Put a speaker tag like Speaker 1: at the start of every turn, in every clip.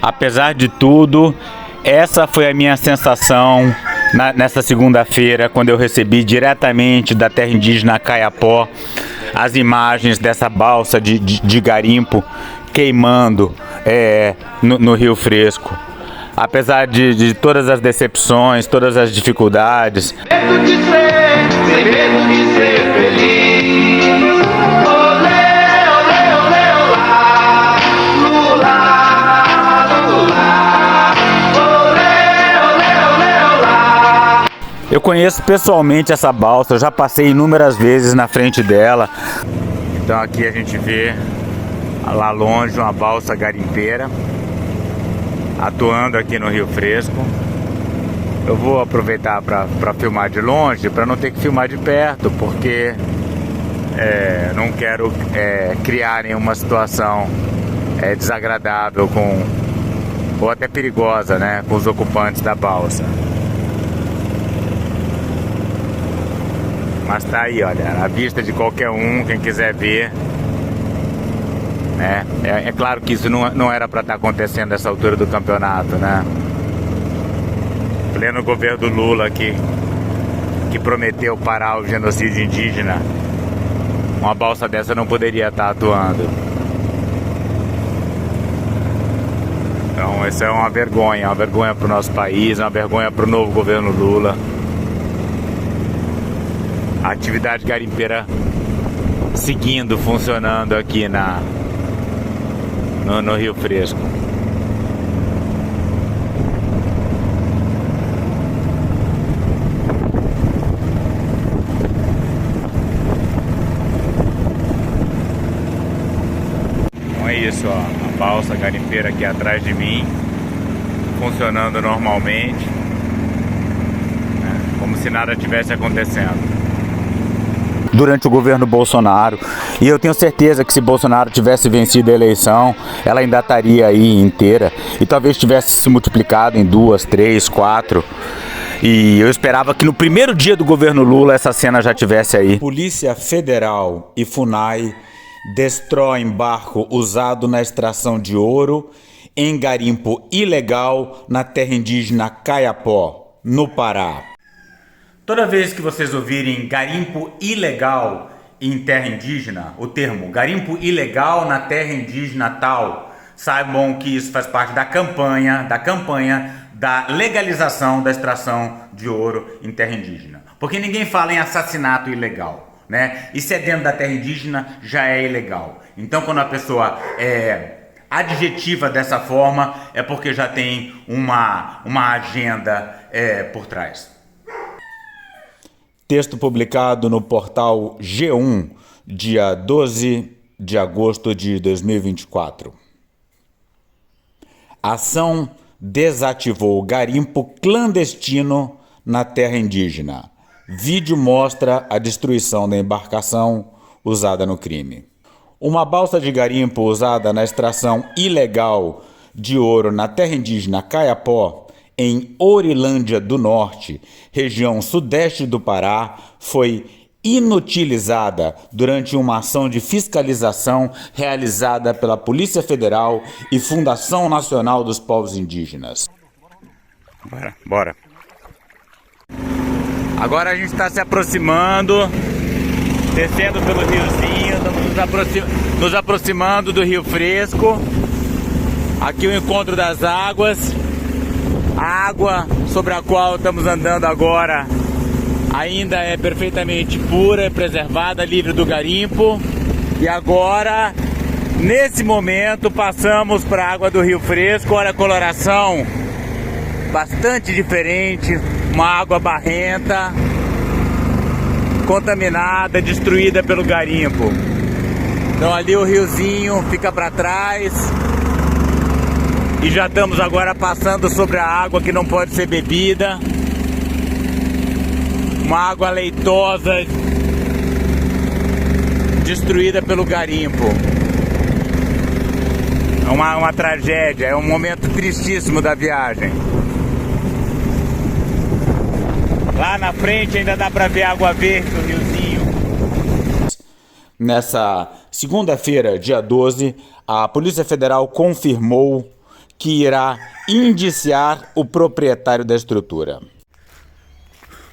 Speaker 1: Apesar de tudo, essa foi a minha sensação nessa segunda-feira, quando eu recebi diretamente da terra indígena Kayapó as imagens dessa balsa de garimpo queimando no Rio Fresco. Apesar de todas as decepções, todas as dificuldades,
Speaker 2: Medo de ser, sem medo de ser feliz. Olê, olê, olê, olá, lula, lula. Olê, olê, olê, olá.
Speaker 1: eu conheço pessoalmente essa balsa, eu já passei inúmeras vezes na frente dela. Então aqui a gente vê lá longe uma balsa garimpeira atuando aqui no Rio Fresco. Eu vou aproveitar para filmar de longe, para não ter que filmar de perto, porque não quero criar nenhuma situação desagradável ou até perigosa, né, com os ocupantes da balsa. Mas tá aí, olha, à vista de qualquer um, quem quiser ver. É claro que isso não era para estar acontecendo nessa altura do campeonato, né? Pleno governo do Lula aqui, que prometeu parar o genocídio indígena, uma balsa dessa não poderia estar atuando. Então isso é uma vergonha para o nosso país, uma vergonha para o novo governo Lula. A atividade garimpeira seguindo, funcionando aqui no Rio Fresco. Então é isso, ó, a balsa garimpeira aqui atrás de mim, funcionando normalmente, né, como se nada tivesse acontecendo. Durante o governo Bolsonaro, e eu tenho certeza que se Bolsonaro tivesse vencido a eleição, ela ainda estaria aí inteira, e talvez tivesse se multiplicado em 2, 3, 4, e eu esperava que no primeiro dia do governo Lula essa cena já tivesse aí. Polícia Federal e FUNAI destroem barco usado na extração de ouro em garimpo ilegal na terra indígena Kayapó, no Pará. Toda vez que vocês ouvirem garimpo ilegal em terra indígena, o termo garimpo ilegal na terra indígena tal, saibam que isso faz parte da campanha da legalização da extração de ouro em terra indígena. Porque ninguém fala em assassinato ilegal, né? E se é dentro da terra indígena, já é ilegal. Então quando a pessoa adjetiva dessa forma, é porque já tem uma agenda por trás. Texto publicado no portal G1, dia 12 de agosto de 2024. Ação desativou garimpo clandestino na terra indígena. Vídeo mostra a destruição da embarcação usada no crime. Uma balsa de garimpo usada na extração ilegal de ouro na terra indígena Kayapó, em Ourilândia do Norte, região sudeste do Pará, foi inutilizada durante uma ação de fiscalização realizada pela Polícia Federal e Fundação Nacional dos Povos Indígenas. Bora. Agora a gente está se aproximando, descendo pelo riozinho, estamos nos aproximando do Rio Fresco. Aqui o encontro das águas. A água sobre a qual estamos andando agora ainda é perfeitamente pura, preservada, livre do garimpo. E agora, nesse momento, passamos para a água do Rio Fresco. Olha a coloração, bastante diferente, uma água barrenta, contaminada, destruída pelo garimpo. Então ali o riozinho fica para trás. E já estamos agora passando sobre a água que não pode ser bebida. uma água leitosa destruída pelo garimpo. É uma tragédia, é um momento tristíssimo da viagem. Lá na frente ainda dá para ver a água verde do riozinho. Nessa segunda-feira, dia 12, a Polícia Federal confirmou que irá indiciar o proprietário da estrutura.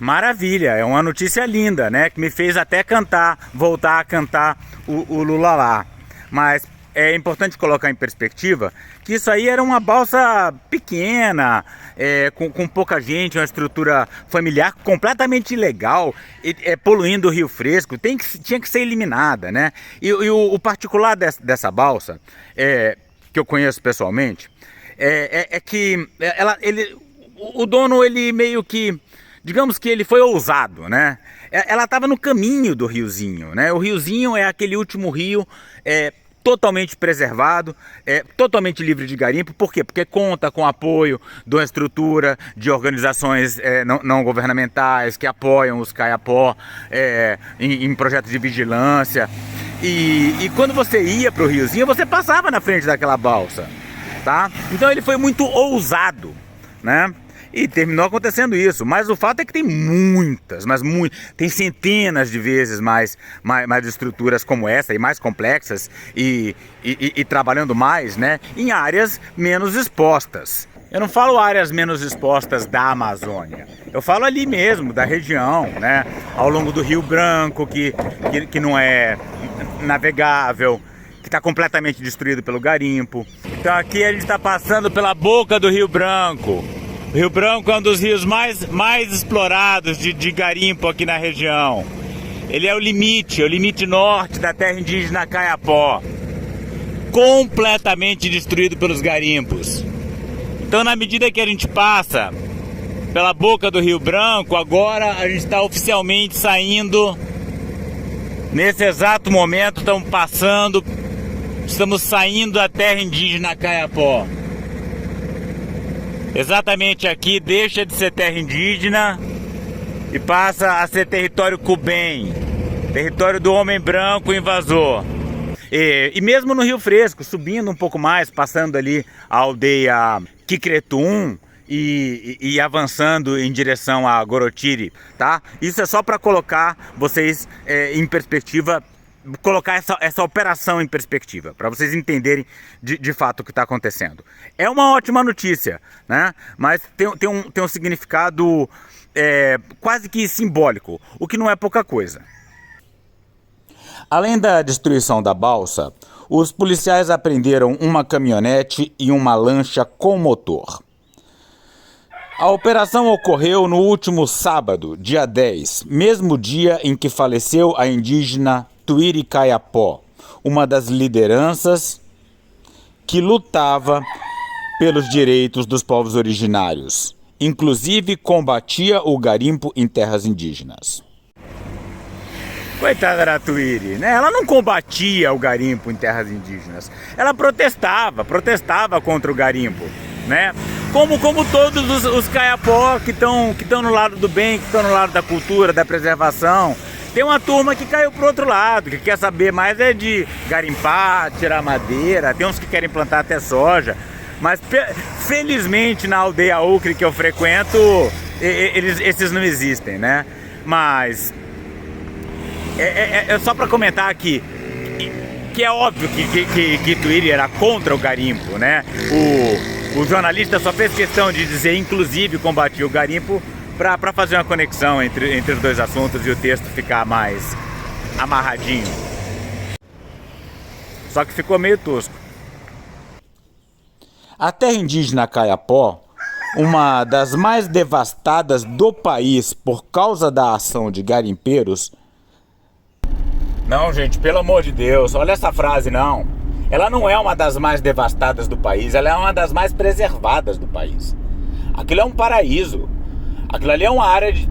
Speaker 1: Maravilha, é uma notícia linda, né? Que me fez até voltar a cantar o Lula lá. Mas é importante colocar em perspectiva que isso aí era uma balsa pequena, com pouca gente, uma estrutura familiar completamente ilegal, poluindo o Rio Fresco, tinha que ser eliminada, né? E o particular dessa balsa, que eu conheço pessoalmente, que o dono, ele meio que, digamos que ele foi ousado, né? Ela estava no caminho do riozinho, né? O riozinho é aquele último rio totalmente preservado, totalmente livre de garimpo. Por quê? Porque conta com o apoio de uma estrutura de organizações não governamentais que apoiam os Caiapó em projetos de vigilância. E quando você ia para o riozinho, você passava na frente daquela balsa, tá? Então ele foi muito ousado, né? E terminou acontecendo isso, mas o fato é que tem tem centenas de vezes mais estruturas como essa e mais complexas e trabalhando mais, né, em áreas menos expostas. Eu não falo áreas menos expostas da Amazônia, eu falo ali mesmo, da região, né, ao longo do Rio Branco, que não é navegável, que está completamente destruído pelo garimpo. Então aqui a gente está passando pela boca do Rio Branco. O Rio Branco é um dos rios mais explorados de garimpo aqui na região. Ele é o limite norte da terra indígena Caiapó, completamente destruído pelos garimpos. Então, na medida que a gente passa pela boca do Rio Branco, agora a gente está oficialmente saindo. Nesse exato momento estamos saindo da terra indígena Caiapó. Exatamente aqui deixa de ser terra indígena e passa a ser território Cubem, território do homem branco invasor. E mesmo no Rio Fresco, subindo um pouco mais, passando ali a aldeia Kikretum e avançando em direção a Gorotiri, tá? Isso é só para colocar vocês em perspectiva, colocar essa operação em perspectiva, para vocês entenderem de fato o que está acontecendo. É uma ótima notícia, né? Mas tem um significado quase que simbólico, o que não é pouca coisa. Além da destruição da balsa, os policiais apreenderam uma caminhonete e uma lancha com motor. A operação ocorreu no último sábado, dia 10, mesmo dia em que faleceu a indígena Tuiri Caiapó, uma das lideranças que lutava pelos direitos dos povos originários, inclusive combatia o garimpo em terras indígenas. Coitada da Tuiri, né? Ela não combatia o garimpo em terras indígenas, ela protestava contra o garimpo, né? Como todos os Caiapó que estão no lado do bem, que estão no lado da cultura, da preservação. Tem uma turma que caiu pro outro lado, que quer saber mais de garimpar, tirar madeira, tem uns que querem plantar até soja. Mas felizmente na aldeia Ocre que eu frequento, esses não existem, né? Mas é só para comentar aqui que é óbvio que Tuiri era contra o garimpo, né? O jornalista só fez questão de dizer, inclusive, combatia o garimpo, para fazer uma conexão entre os dois assuntos e o texto ficar mais amarradinho. Só que ficou meio tosco. A terra indígena Caiapó, uma das mais devastadas do país por causa da ação de garimpeiros. Não, gente, pelo amor de Deus, olha essa frase, não. Ela não é uma das mais devastadas do país, ela é uma das mais preservadas do país. Aquilo é um paraíso. Aquilo ali é uma área de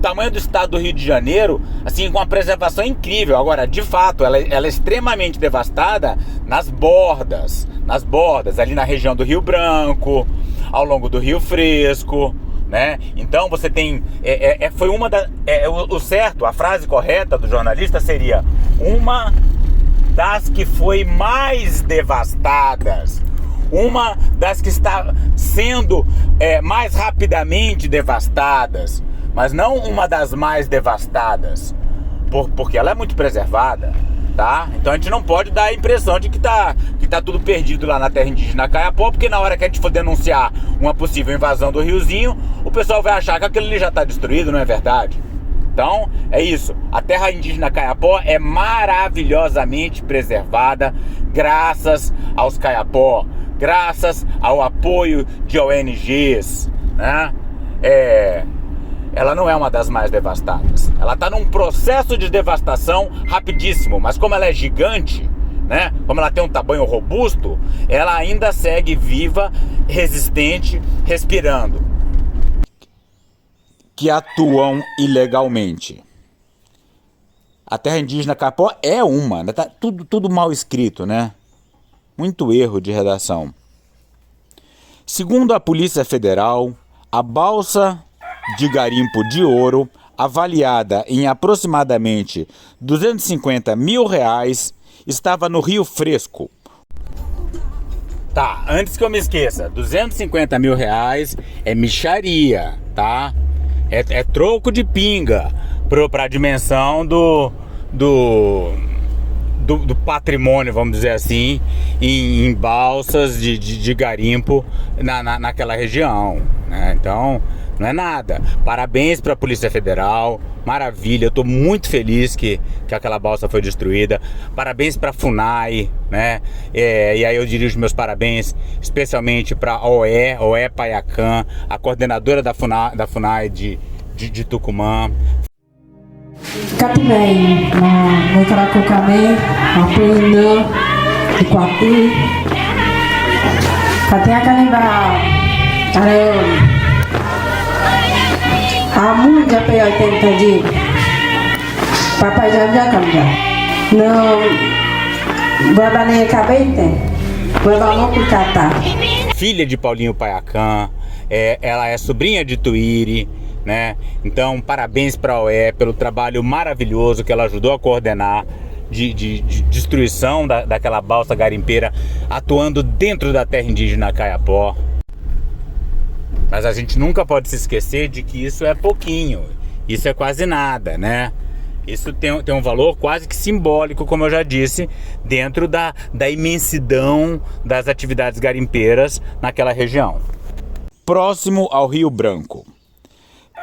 Speaker 1: tamanho do estado do Rio de Janeiro, assim, com uma preservação incrível. Agora, de fato, ela é extremamente devastada nas bordas, ali na região do Rio Branco, ao longo do Rio Fresco, né? Então você tem, foi uma da, o certo, a frase correta do jornalista seria uma das que foi mais devastadas, uma das que está sendo mais rapidamente devastadas, mas não uma das mais devastadas, porque ela é muito preservada, tá? Então a gente não pode dar a impressão de que tá tudo perdido lá na terra indígena Kayapó, porque na hora que a gente for denunciar uma possível invasão do riozinho, o pessoal vai achar que aquilo ali já está destruído, não é verdade? Então, é isso. A terra indígena Kayapó é maravilhosamente preservada graças aos Kayapó, graças ao apoio de ONGs, né? Ela não é uma das mais devastadas. Ela está num processo de devastação rapidíssimo, mas como ela é gigante, né? Como ela tem um tamanho robusto, ela ainda segue viva, resistente, respirando. Que atuam ilegalmente. A terra indígena Kayapó é uma, né? Tá tudo mal escrito, né? Muito erro de redação. Segundo a Polícia Federal, a balsa de garimpo de ouro, avaliada em aproximadamente R$250 mil, estava no Rio Fresco. Tá, antes que eu me esqueça, R$250 mil é mixaria, tá? É troco de pinga para a dimensão do patrimônio, vamos dizer assim, em balsas de garimpo naquela região, né? Então, não é nada. Parabéns para a Polícia Federal, maravilha, eu estou muito feliz que aquela balsa foi destruída. Parabéns para a FUNAI, né? E aí eu dirijo meus parabéns especialmente para a OE Paiacã, a coordenadora da FUNAI de Tucumã.
Speaker 3: Catimei, no Caracocamê, a Puinã, de Quati, Catinha Canimba, Areone. A muda P80 de Papai já cambia. Não, Guabané Cabente, Guabanou Picatá.
Speaker 1: Filha de Paulinho Paiacã, ela é sobrinha de Tuíri, né? Então, parabéns para a OE pelo trabalho maravilhoso que ela ajudou a coordenar de destruição daquela balsa garimpeira, atuando dentro da terra indígena Kayapó. Mas a gente nunca pode se esquecer de que isso é pouquinho, isso é quase nada, né? Isso tem um valor quase que simbólico, como eu já disse, dentro da imensidão das atividades garimpeiras naquela região. Próximo ao Rio Branco.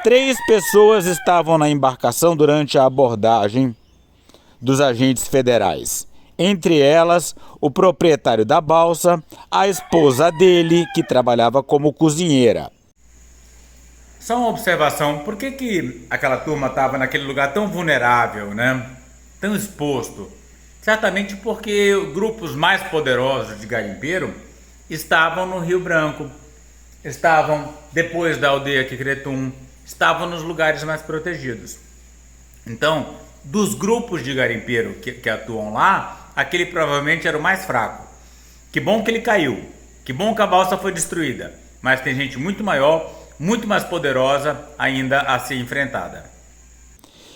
Speaker 1: 3 pessoas estavam na embarcação durante a abordagem dos agentes federais. Entre elas, o proprietário da balsa, a esposa dele, que trabalhava como cozinheira. Só uma observação, por que aquela turma estava naquele lugar tão vulnerável, né? Tão exposto? Certamente porque grupos mais poderosos de garimpeiro estavam no Rio Branco, estavam depois da aldeia Quicretum, estavam nos lugares mais protegidos. Então, dos grupos de garimpeiro que atuam lá, aquele provavelmente era o mais fraco. Que bom que ele caiu, que bom que a balsa foi destruída, mas tem gente muito maior, muito mais poderosa ainda a ser enfrentada.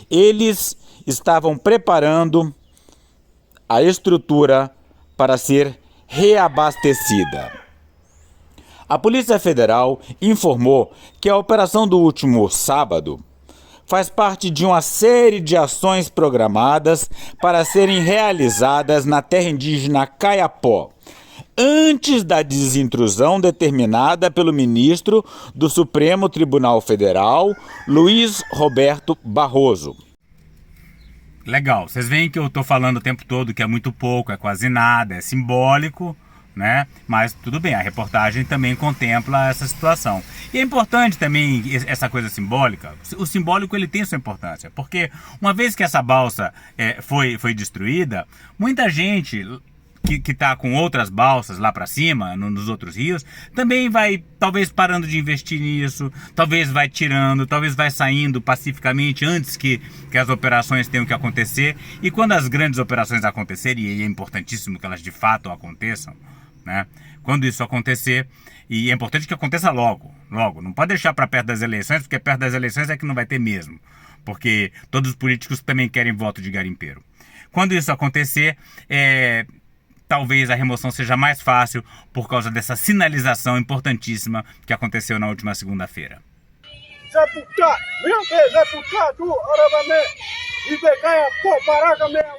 Speaker 1: Eles estavam preparando a estrutura para ser reabastecida. A Polícia Federal informou que a operação do último sábado faz parte de uma série de ações programadas para serem realizadas na terra indígena Kayapó, antes da desintrusão determinada pelo ministro do Supremo Tribunal Federal, Luiz Roberto Barroso. Legal, vocês veem que eu estou falando o tempo todo que é muito pouco, é quase nada, é simbólico, né? Mas tudo bem, a reportagem também contempla essa situação. E é importante também essa coisa simbólica. O simbólico ele tem sua importância, porque uma vez que essa balsa foi destruída, muita gente que está com outras balsas lá para cima, nos outros rios, também vai talvez parando de investir nisso, talvez vai tirando, talvez vai saindo pacificamente antes que as operações tenham que acontecer. E quando as grandes operações acontecerem, e é importantíssimo que elas de fato aconteçam, né? Quando isso acontecer, e é importante que aconteça logo, não pode deixar para perto das eleições, porque perto das eleições é que não vai ter mesmo, porque todos os políticos também querem voto de garimpeiro. Quando isso acontecer, talvez a remoção seja mais fácil por causa dessa sinalização importantíssima que aconteceu na última segunda-feira.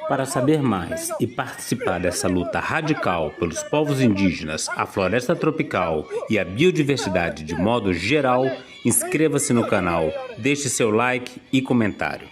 Speaker 4: Para saber mais e participar dessa luta radical pelos povos indígenas, a floresta tropical e a biodiversidade de modo geral, inscreva-se no canal, deixe seu like e comentário.